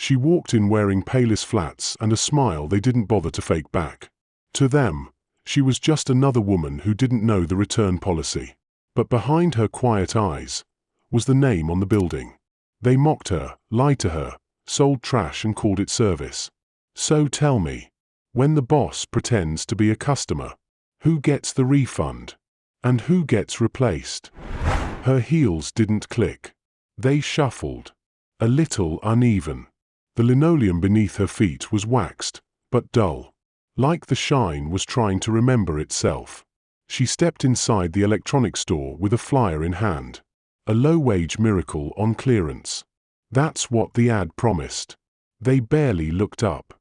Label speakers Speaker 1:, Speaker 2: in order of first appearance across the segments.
Speaker 1: She walked in wearing Payless flats and a smile they didn't bother to fake back. To them, she was just another woman who didn't know the return policy. But behind her quiet eyes was the name on the building. They mocked her, lied to her, sold trash and called it service. So tell me, when the boss pretends to be a customer, who gets the refund? And who gets replaced? Her heels didn't click. They shuffled, a little uneven. The linoleum beneath her feet was waxed, but dull, like the shine was trying to remember itself. She stepped inside the electronics store with a flyer in hand. A low-wage miracle on clearance. That's what the ad promised. They barely looked up.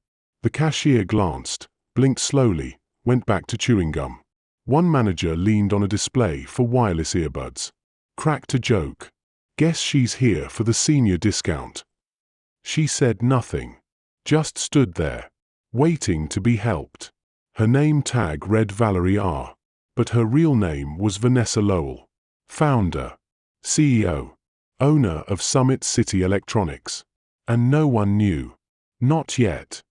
Speaker 1: The cashier glanced, blinked slowly, went back to chewing gum. One manager leaned on a display for wireless earbuds. Cracked a joke. Guess she's here for the senior discount. She said nothing. Just stood there, waiting to be helped. Her name tag read Valerie R. But her real name was Vanessa Lowell. Founder, CEO, owner of Summit City Electronics. And no one knew. Not yet.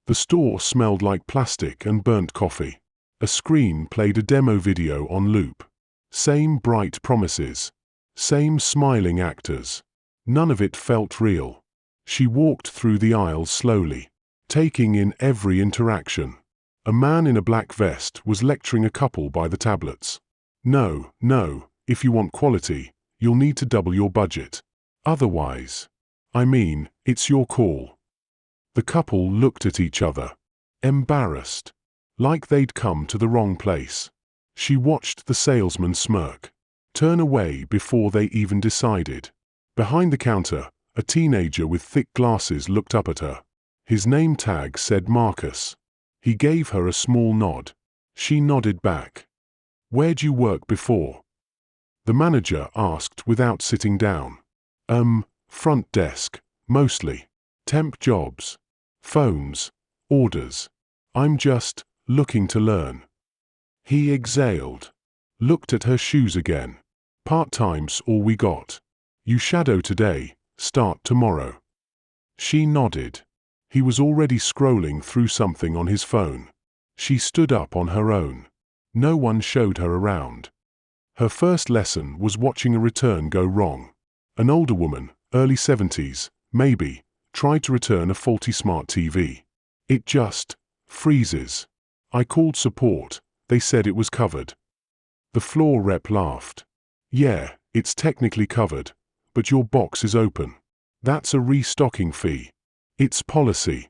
Speaker 1: The store smelled like plastic and burnt coffee. A screen played a demo video on loop. Same bright promises. Same smiling actors. None of it felt real. She walked through the aisles slowly, taking in every interaction. A man in a black vest was lecturing a couple by the tablets. No, if you want quality, you'll need to double your budget. Otherwise, it's your call. The couple looked at each other, embarrassed, like they'd come to the wrong place. She watched the salesman smirk, turn away before they even decided. Behind the counter, a teenager with thick glasses looked up at her. His name tag said Marcus. He gave her a small nod. She nodded back. Where'd you work before? The manager asked without sitting down. Front desk, mostly. Temp jobs. Phones. Orders. I'm just looking to learn. He exhaled. Looked at her shoes again. Part-time's all we got. You shadow today, start tomorrow. She nodded. He was already scrolling through something on his phone. She stood up on her own. No one showed her around. Her first lesson was watching a return go wrong. An older woman, early 70s, maybe, tried to return a faulty smart TV. It just freezes. I called support. They said it was covered. The floor rep laughed. Yeah, it's technically covered, but your box is open. That's a restocking fee. It's policy.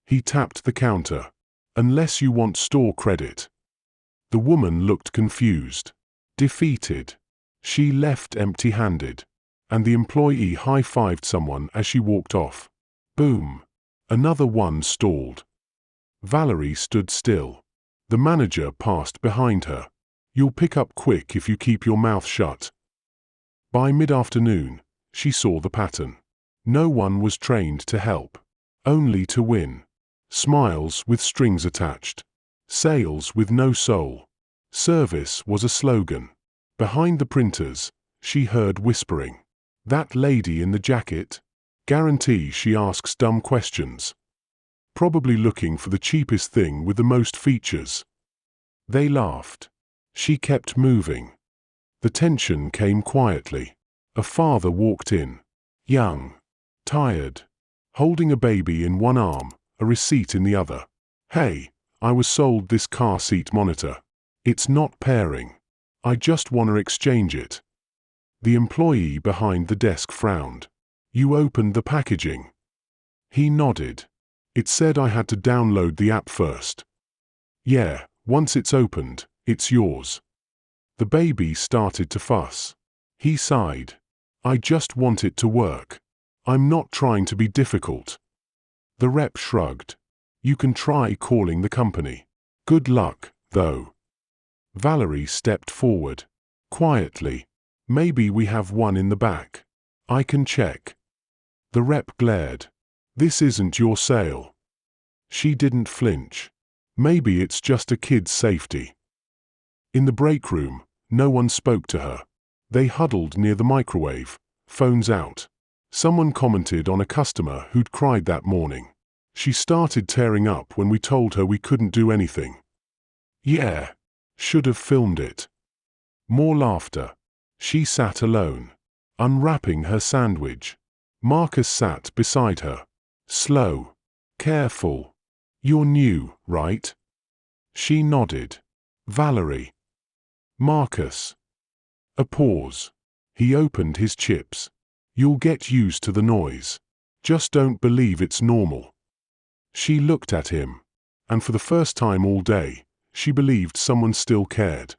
Speaker 1: He tapped the counter. Unless you want store credit. The woman looked confused. Defeated. She left empty-handed. And the employee high-fived someone as she walked off. Boom. Another one stalled. Valerie stood still. The manager passed behind her. You'll pick up quick if you keep your mouth shut. By mid-afternoon, she saw the pattern. No one was trained to help. Only to win. Smiles with strings attached. Sales with no soul. Service was a slogan. Behind the printers, she heard whispering. That lady in the jacket? Guarantee she asks dumb questions. Probably looking for the cheapest thing with the most features. They laughed. She kept moving. The tension came quietly. A father walked in. Young. Tired. Holding a baby in one arm, a receipt in the other. Hey, I was sold this car seat monitor. It's not pairing. I just want to exchange it. The employee behind the desk frowned. You opened the packaging. He nodded. It said I had to download the app first. Yeah, once it's opened, it's yours. The baby started to fuss. He sighed. I just want it to work. I'm not trying to be difficult. The rep shrugged. You can try calling the company. Good luck, though. Valerie stepped forward. Quietly. Maybe we have one in the back. I can check. The rep glared. This isn't your sale. She didn't flinch. Maybe it's just a kid's safety. In the break room, no one spoke to her. They huddled near the microwave, phones out. Someone commented on a customer who'd cried that morning. She started tearing up when we told her we couldn't do anything. Yeah. Should have filmed it. More laughter. She sat alone, unwrapping her sandwich. Marcus sat beside her. Slow. Careful. You're new, right? She nodded. Valerie. Marcus. A pause. He opened his chips. You'll get used to the noise. Just don't believe it's normal. She looked at him, and for the first time all day, she believed someone still cared.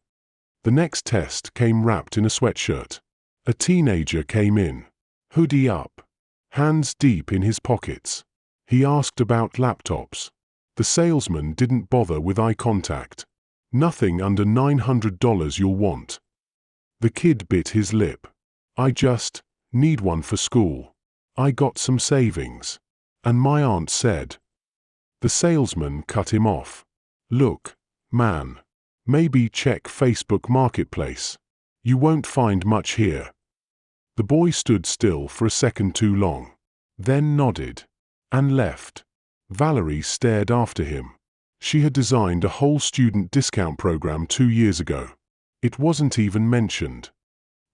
Speaker 1: The next test came wrapped in a sweatshirt. A teenager came in, hoodie up, hands deep in his pockets. He asked about laptops. The salesman didn't bother with eye contact. Nothing under $900 you'll want. The kid bit his lip. I just need one for school. I got some savings. And my aunt said. The salesman cut him off. Look, man. Maybe check Facebook Marketplace. You won't find much here. The boy stood still for a second too long, then nodded, and left. Valerie stared after him. She had designed a whole student discount program 2 years ago. It wasn't even mentioned.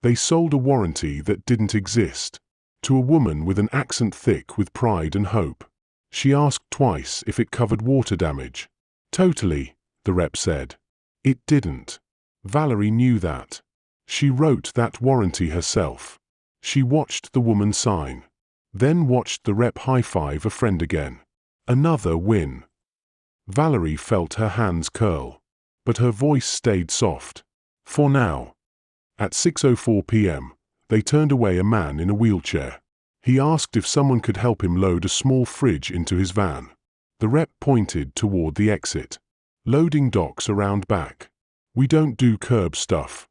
Speaker 1: They sold a warranty that didn't exist, to a woman with an accent thick with pride and hope. She asked twice if it covered water damage. Totally, the rep said. It didn't. Valerie knew that. She wrote that warranty herself. She watched the woman sign, then watched the rep high-five a friend again. Another win. Valerie felt her hands curl, but her voice stayed soft. For now. At 6:04 p.m., they turned away a man in a wheelchair. He asked if someone could help him load a small fridge into his van. The rep pointed toward the exit. Loading docks around back. We don't do curb stuff.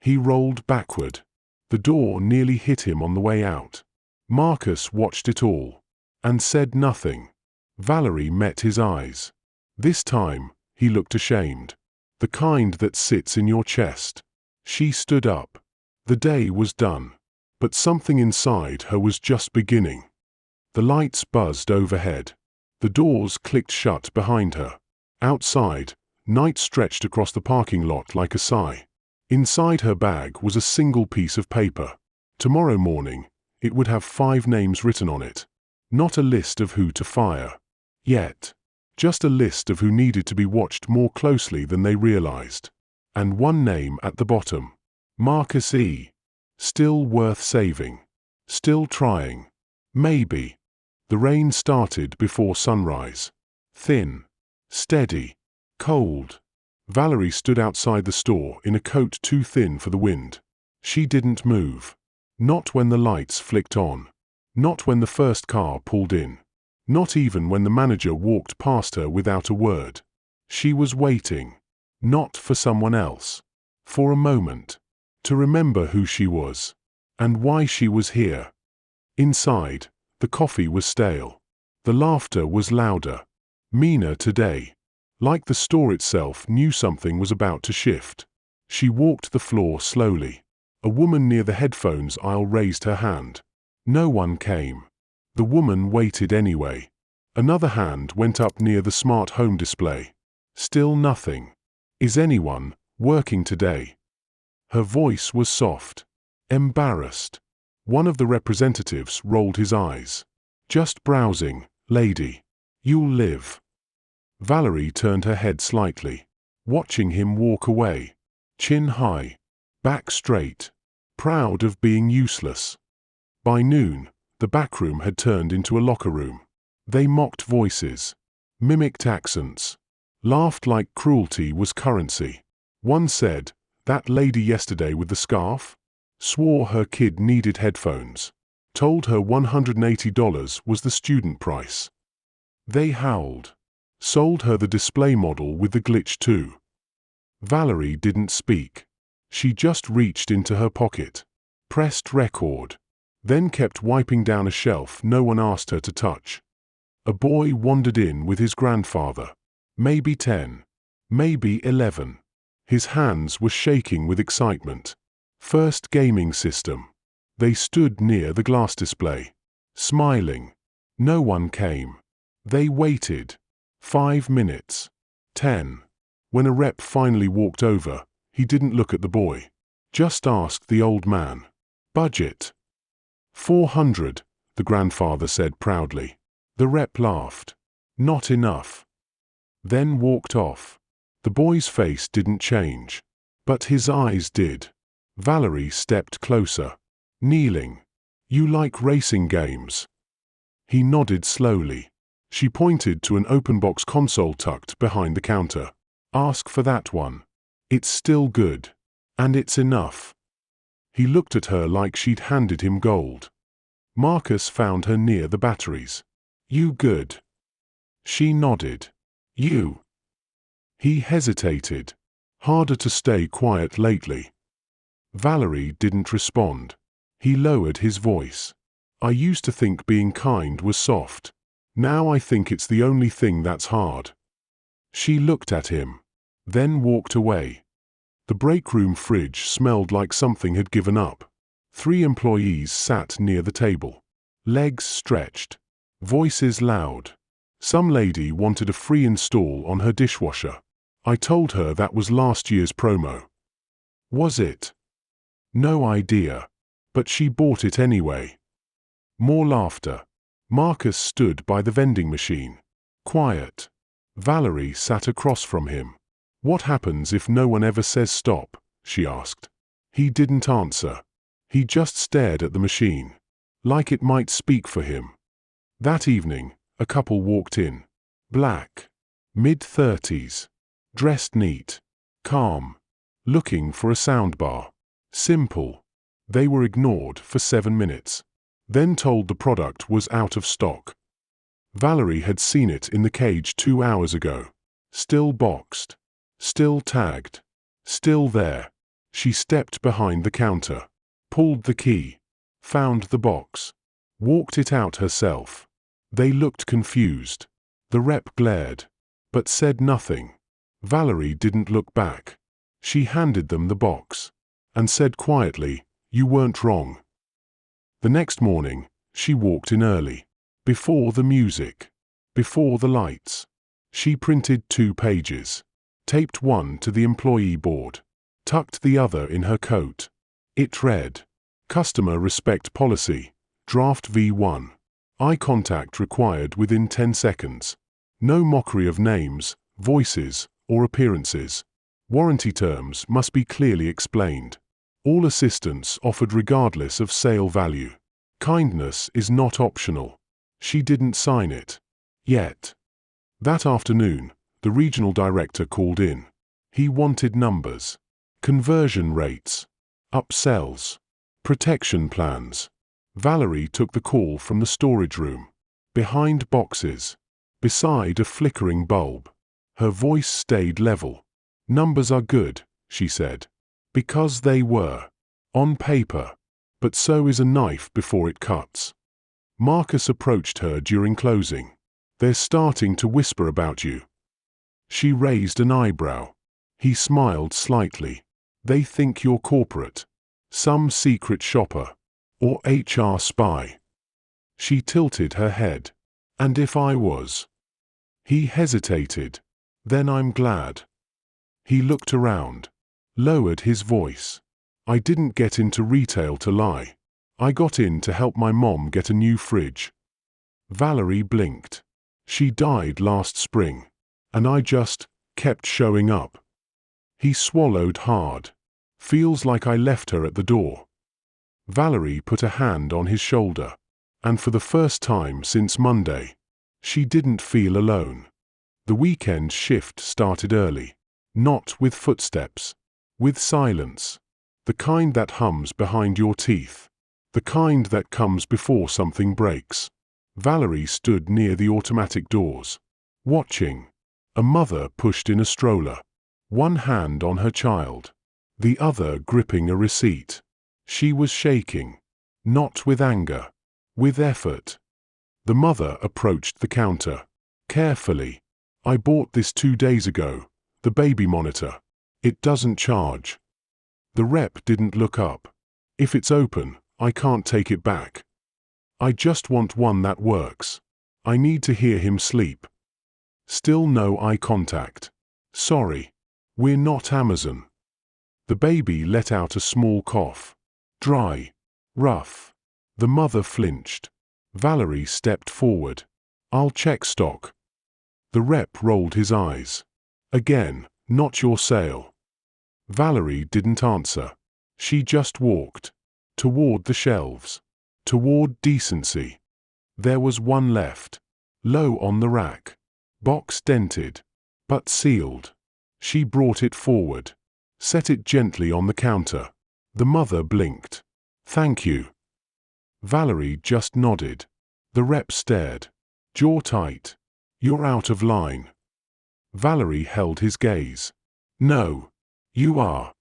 Speaker 1: He rolled backward. The door nearly hit him on the way out. Marcus watched it all, and said nothing. Valerie met his eyes. This time, he looked ashamed. The kind that sits in your chest. She stood up. The day was done, but something inside her was just beginning. The lights buzzed overhead. The doors clicked shut behind her. Outside, night stretched across the parking lot like a sigh. Inside her bag was a single piece of paper. Tomorrow morning, it would have 5 names written on it. Not a list of who to fire. Yet. Just a list of who needed to be watched more closely than they realized. And one name at the bottom. Marcus E. Still worth saving. Still trying. Maybe. The rain started before sunrise. Thin. Steady. Cold. Valerie stood outside the store in a coat too thin for the wind. She didn't move. Not when the lights flicked on. Not when the first car pulled in. Not even when the manager walked past her without a word. She was waiting. Not for someone else. For a moment. To remember who she was. And why she was here. Inside, the coffee was stale. The laughter was louder. Meaner today. Like the store itself knew something was about to shift. She walked the floor slowly. A woman near the headphones aisle raised her hand. No one came. The woman waited anyway. Another hand went up near the smart home display. Still nothing. Is anyone working today? Her voice was soft. Embarrassed. One of the representatives rolled his eyes. Just browsing, lady. You'll live. Valerie turned her head slightly, watching him walk away. Chin high. Back straight. Proud of being useless. By noon, the backroom had turned into a locker room. They mocked voices. Mimicked accents. Laughed like cruelty was currency. One said, "That lady yesterday with the scarf?" Swore her kid needed headphones. Told her $180 was the student price. They howled. Sold her the display model with the glitch too. Valerie didn't speak. She just reached into her pocket. Pressed record. Then kept wiping down a shelf no one asked her to touch. A boy wandered in with his grandfather. Maybe 10. Maybe 11. His hands were shaking with excitement. First gaming system. They stood near the glass display, smiling. No one came. They waited. 5 minutes. 10. When a rep finally walked over, he didn't look at the boy. Just asked the old man. Budget. 400, the grandfather said proudly. The rep laughed. Not enough. Then walked off. The boy's face didn't change, but his eyes did. Valerie stepped closer, kneeling. You like racing games? He nodded slowly. She pointed to an open-box console tucked behind the counter. Ask for that one. It's still good. And it's enough. He looked at her like she'd handed him gold. Marcus found her near the batteries. You good? She nodded. You. He hesitated. Harder to stay quiet lately. Valerie didn't respond. He lowered his voice. I used to think being kind was soft. Now I think it's the only thing that's hard. She looked at him, then walked away. The break room fridge smelled like something had given up. 3 employees sat near the table. Legs stretched. Voices loud. Some lady wanted a free install on her dishwasher. I told her that was last year's promo. Was it? No idea. But she bought it anyway. More laughter. Marcus stood by the vending machine. Quiet. Valerie sat across from him. What happens if no one ever says stop? She asked. He didn't answer. He just stared at the machine, like it might speak for him. That evening, a couple walked in. Black. Mid-30s. Dressed neat. Calm. Looking for a soundbar. Simple. They were ignored for 7 minutes. Then told the product was out of stock. Valerie had seen it in the cage 2 hours ago. Still boxed. Still tagged. Still there. She stepped behind the counter. Pulled the key. Found the box. Walked it out herself. They looked confused. The rep glared, but said nothing. Valerie didn't look back. She handed them the box, and said quietly, You weren't wrong. The next morning, she walked in early. Before the music. Before the lights. She printed 2 pages. Taped one to the employee board. Tucked the other in her coat. It read, Customer Respect Policy, Draft V1. Eye contact required within 10 seconds. No mockery of names, voices, or appearances. Warranty terms must be clearly explained. All assistance offered regardless of sale value. Kindness is not optional. She didn't sign it. Yet. That afternoon, the regional director called in. He wanted numbers. Conversion rates. Upsells. Protection plans. Valerie took the call from the storage room. Behind boxes. Beside a flickering bulb. Her voice stayed level. Numbers are good, she said. Because they were. On paper. But so is a knife before it cuts. Marcus approached her during closing. They're starting to whisper about you. She raised an eyebrow. He smiled slightly. They think you're corporate. Some secret shopper. Or HR spy. She tilted her head. And if I was? He hesitated. Then I'm glad. He looked around. Lowered his voice. I didn't get into retail to lie. I got in to help my mom get a new fridge. Valerie blinked. She died last spring. And I just kept showing up. He swallowed hard. Feels like I left her at the door. Valerie put a hand on his shoulder. And for the first time since Monday, she didn't feel alone. The weekend shift started early. Not with footsteps. With silence. The kind that hums behind your teeth. The kind that comes before something breaks. Valerie stood near the automatic doors. Watching. A mother pushed in a stroller. One hand on her child. The other gripping a receipt. She was shaking. Not with anger. With effort. The mother approached the counter. Carefully. I bought this 2 days ago. The baby monitor. It doesn't charge. The rep didn't look up. If it's open, I can't take it back. I just want one that works. I need to hear him sleep. Still no eye contact. Sorry. We're not Amazon. The baby let out a small cough. Dry. Rough. The mother flinched. Valerie stepped forward. I'll check stock. The rep rolled his eyes. Again, not your sale. Valerie didn't answer. She just walked. Toward the shelves. Toward decency. There was one left. Low on the rack. Box dented. But sealed. She brought it forward. Set it gently on the counter. The mother blinked. Thank you. Valerie just nodded. The rep stared. Jaw tight. You're out of line. Valerie held his gaze. No. You are.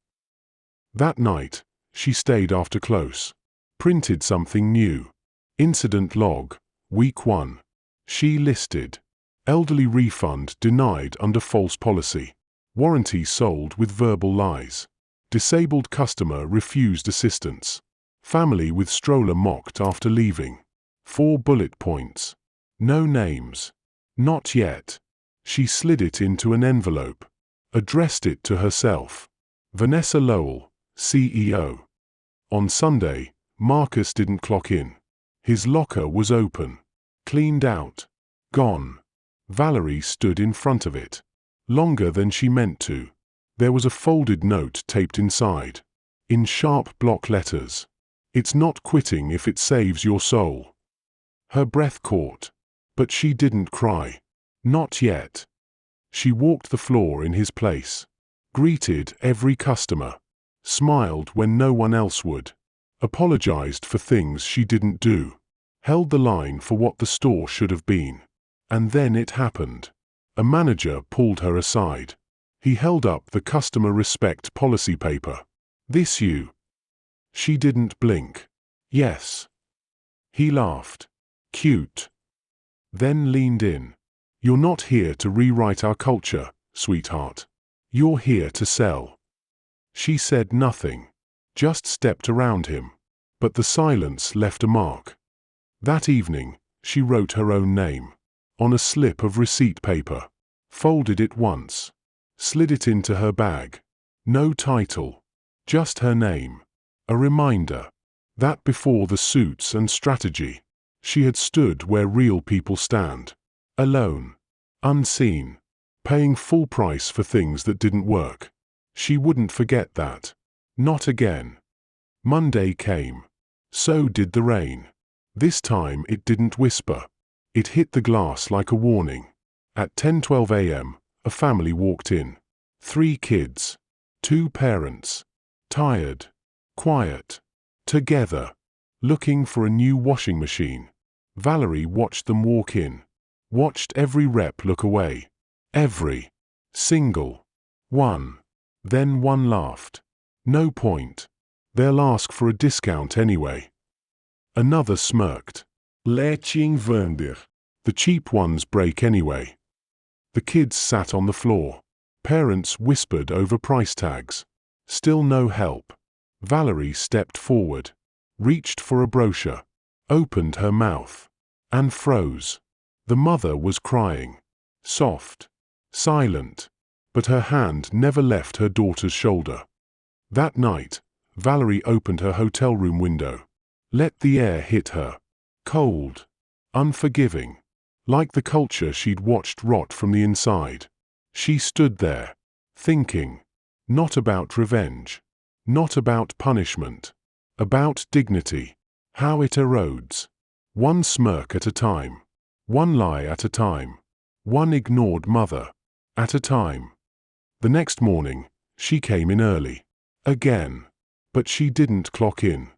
Speaker 1: That night, she stayed after close. Printed something new. Incident log, week 1. She listed. Elderly refund denied under false policy. Warranty sold with verbal lies. Disabled customer refused assistance. Family with stroller mocked after leaving. 4 bullet points. No names. Not yet. She slid it into an envelope. Addressed it to herself. Vanessa Lowell, CEO. On Sunday, Marcus didn't clock in. His locker was open. Cleaned out. Gone. Valerie stood in front of it. Longer than she meant to. There was a folded note taped inside. In sharp block letters. It's not quitting if it saves your soul. Her breath caught. But she didn't cry. Not yet. She walked the floor in his place. Greeted every customer. Smiled when no one else would. Apologized for things she didn't do. Held the line for what the store should have been. And then it happened. A manager pulled her aside. He held up the customer respect policy paper. This you? She didn't blink. Yes. He laughed. Cute. Then leaned in. You're not here to rewrite our culture, sweetheart. You're here to sell. She said nothing. Just stepped around him. But the silence left a mark. That evening, she wrote her own name. On a slip of receipt paper. Folded it once. Slid it into her bag. No title. Just her name. A reminder. That before the suits and strategy, she had stood where real people stand. Alone. Unseen. Paying full price for things that didn't work. She wouldn't forget that. Not again. Monday came. So did the rain. This time it didn't whisper. It hit the glass like a warning. At 10:12 a.m., a family walked in. 3 kids. 2 parents. Tired. Quiet. Together. Looking for a new washing machine. Valerie watched them walk in. Watched every rep look away. Every. Single. One. Then one laughed. No point. They'll ask for a discount anyway. Another smirked. Letting vender. The cheap ones break anyway. The kids sat on the floor. Parents whispered over price tags. Still no help. Valerie stepped forward. Reached for a brochure. Opened her mouth. And froze. The mother was crying. Soft. Silent. But her hand never left her daughter's shoulder. That night, Valerie opened her hotel room window. Let the air hit her. Cold. Unforgiving. Like the culture she'd watched rot from the inside. She stood there. Thinking. Not about revenge. Not about punishment. About dignity. How it erodes. One smirk at a time. One lie at a time. One ignored mother. At a time. The next morning, she came in early. Again. But she didn't clock in.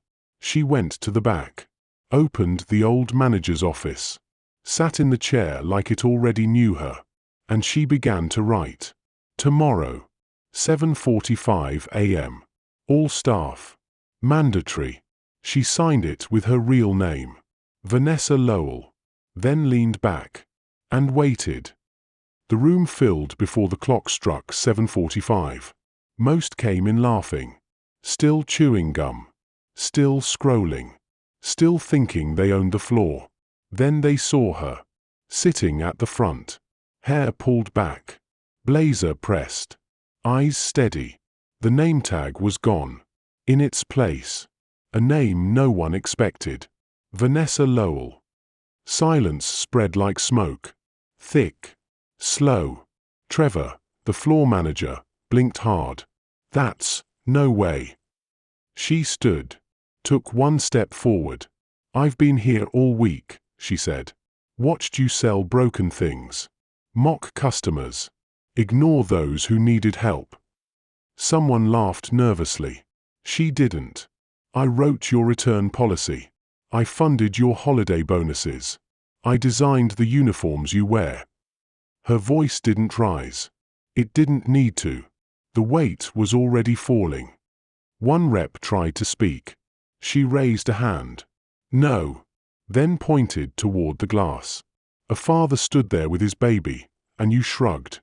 Speaker 1: She went to the back. Opened the old manager's office. Sat in the chair like it already knew her. And she began to write. Tomorrow. 7:45 a.m. All staff. Mandatory. She signed it with her real name. Vanessa Lowell. Then leaned back. And waited. The room filled before the clock struck 7:45. Most came in laughing. Still chewing gum. still scrolling, still thinking they owned the floor. Then they saw her, sitting at the front, hair pulled back, blazer pressed, eyes steady. The name tag was gone. In its place, a name no one expected. Vanessa Lowell. Silence spread like smoke. Thick, slow. Trevor, the floor manager, blinked hard. That's no way. She stood, took one step forward. I've been here all week, she said. Watched you sell broken things. Mock customers. Ignore those who needed help. Someone laughed nervously. She didn't. I wrote your return policy. I funded your holiday bonuses. I designed the uniforms you wear. Her voice didn't rise. It didn't need to. The weight was already falling. One rep tried to speak. She raised a hand. No. Then pointed toward the glass. A father stood there with his baby, and you shrugged.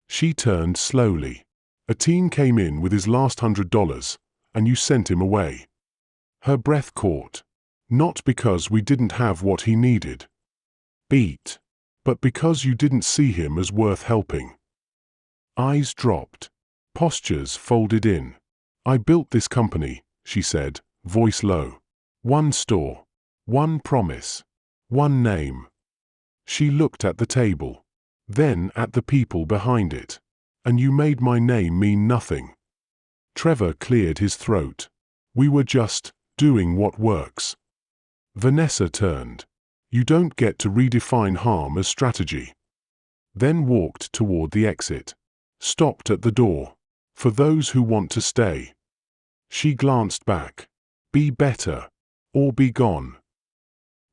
Speaker 1: She turned slowly. A teen came in with his last $100, and you sent him away. Her breath caught. Not because we didn't have what he needed. Beat. But because you didn't see him as worth helping. Eyes dropped. Postures folded in. I built this company, she said, voice low. One store. One promise. One name. She looked at the table. Then at the people behind it. And you made my name mean nothing. Trevor cleared his throat. We were just doing what works. Vanessa turned. You don't get to redefine harm as strategy. Then walked toward the exit. Stopped at the door. For those who want to stay. She glanced back. Be better. Or be gone.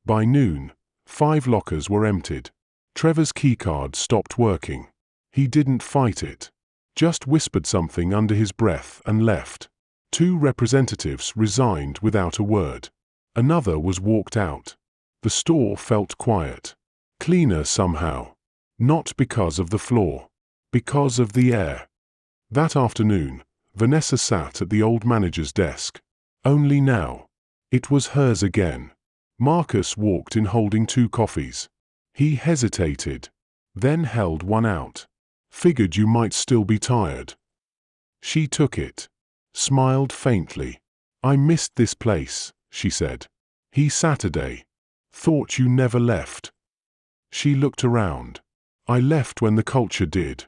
Speaker 1: By noon, 5 lockers were emptied. Trevor's keycard stopped working. He didn't fight it. Just whispered something under his breath and left. 2 representatives resigned without a word. Another was walked out. The store felt quiet. Cleaner somehow. Not because of the floor. Because of the air. That afternoon, Vanessa sat at the old manager's desk. Only now. It was hers again. Marcus walked in holding 2 coffees. He hesitated. Then held one out. Figured you might still be tired. She took it. Smiled faintly. I missed this place, she said. He Saturday. Thought you never left. She looked around. I left when the culture did.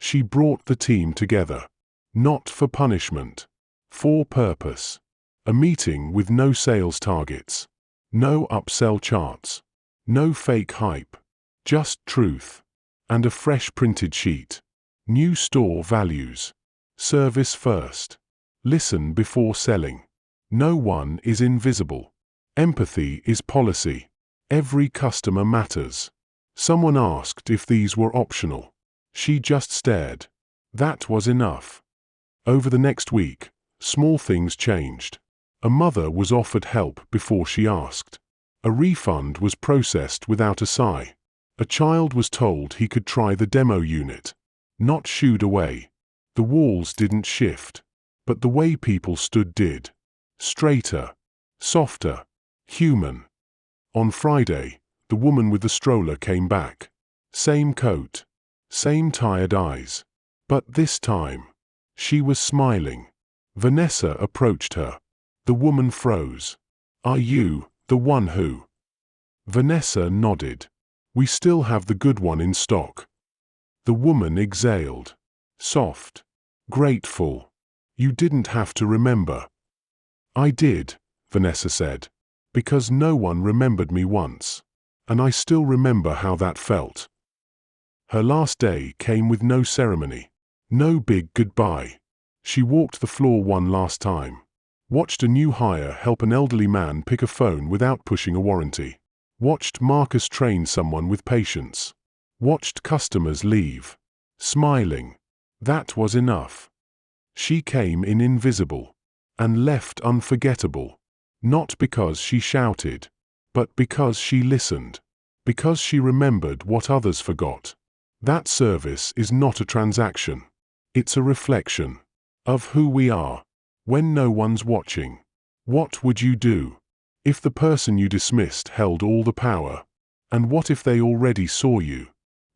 Speaker 1: She brought the team together. Not for punishment. For purpose. A meeting with no sales targets. No upsell charts. No fake hype. Just truth. And a fresh printed sheet. New store values. Service first. Listen before selling. No one is invisible. Empathy is policy. Every customer matters. Someone asked if these were optional. She just stared. That was enough. Over the next week, small things changed. A mother was offered help before she asked. A refund was processed without a sigh. A child was told he could try the demo unit. Not shooed away. The walls didn't shift. But the way people stood did. Straighter. Softer. Human. On Friday, the woman with the stroller came back. Same coat. Same tired eyes. But this time, she was smiling. Vanessa approached her. The woman froze. Are you the one who? Vanessa nodded. We still have the good one in stock. The woman exhaled. Soft. Grateful. You didn't have to remember. I did, Vanessa said. Because no one remembered me once. And I still remember how that felt. Her last day came with no ceremony. No big goodbye. She walked the floor one last time. Watched a new hire help an elderly man pick a phone without pushing a warranty. Watched Marcus train someone with patience. Watched customers leave. Smiling. That was enough. She came in invisible. And left unforgettable. Not because she shouted. But because she listened. Because she remembered what others forgot. That service is not a transaction. It's a reflection. Of who we are. When no one's watching. What would you do if the person you dismissed held all the power? And what if they already saw you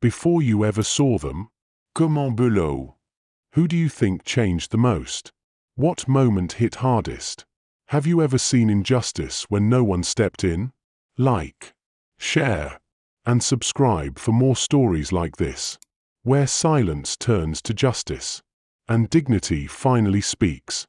Speaker 1: before you ever saw them? Comment below. Who do you think changed the most? What moment hit hardest? Have you ever seen injustice when no one stepped in? Like, share, and subscribe for more stories like this, where silence turns to justice and dignity finally speaks.